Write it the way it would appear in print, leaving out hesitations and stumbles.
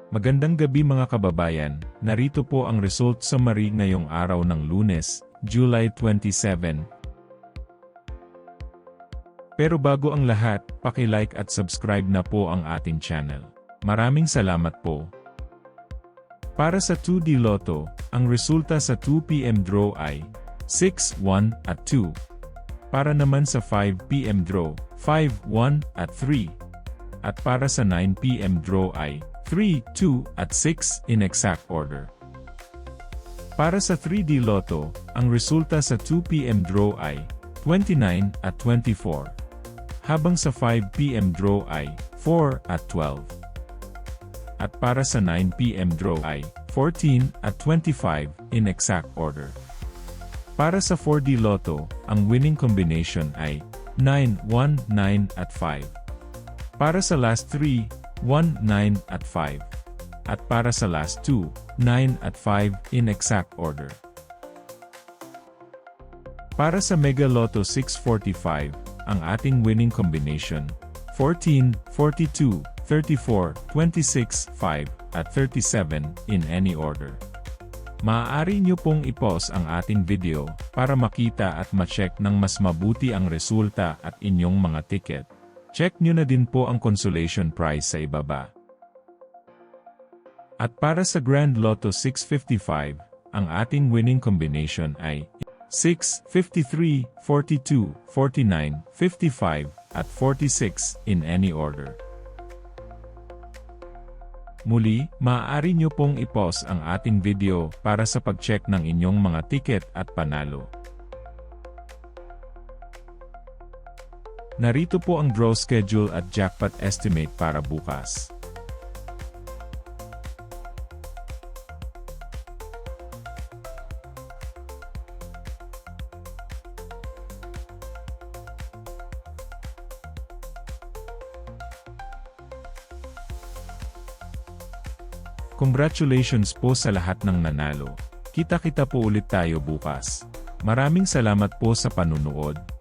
Magandang gabi mga kababayan, narito po ang result summary ngayong araw ng Lunes, July 27. Pero bago ang lahat, paki-like at subscribe na po ang ating channel. Maraming salamat po. Para sa 2D Lotto, ang resulta sa 2 PM draw ay 6, 1 at 2. Para naman sa 5 PM draw, 5, 1 at 3. At para sa 9 PM draw ay 3, 2 at 6 in exact order. Para sa 3D Lotto, ang resulta sa 2 PM draw ay 29 at 24. Habang sa 5 PM draw ay 4 at 12. At para sa 9 PM draw ay 14 at 25 in exact order. Para sa 4D Lotto, ang winning combination ay 9, 1, 9 at 5. Para sa last 3, 1, 9 at 5. At para sa last 2, 9 at 5 in exact order. Para sa Mega Lotto 645, ang ating winning combination, 14, 42, 34, 26, 5, at 37 in any order. Maaari nyo pong i-pause ang ating video para makita at ma-check ng mas mabuti ang resulta at inyong mga ticket. Check nyo na din po ang consolation prize sa ibaba. At para sa Grand Lotto 655, ang ating winning combination ay 6, 53, 42, 49, 55, at 46 in any order. Muli, maaari nyo pong i-pause ang ating video para sa pag-check ng inyong mga ticket at panalo. Narito po ang draw schedule at jackpot estimate para bukas. Congratulations po sa lahat ng nanalo. Kita-kita po ulit tayo bukas. Maraming salamat po sa panunood.